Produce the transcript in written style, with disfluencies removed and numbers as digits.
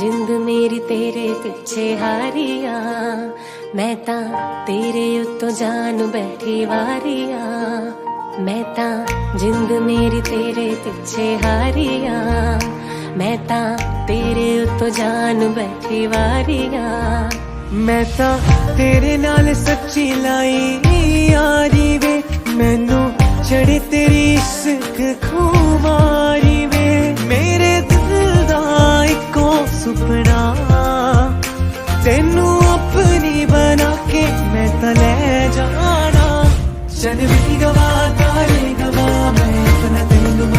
जिंद मेरी तेरे पिछे हारिया, मैं तां तेरे उत्तों जान बैठी वारिया। मैं तां जिंद मेरी तेरे पिछे हारिया, मैं तां तेरे उत्तों जान बैठी वारिया। मैं तां तेरे नाल सच्ची लाई यारी वे, मैनू चढ़े तेरी इश्क खूबा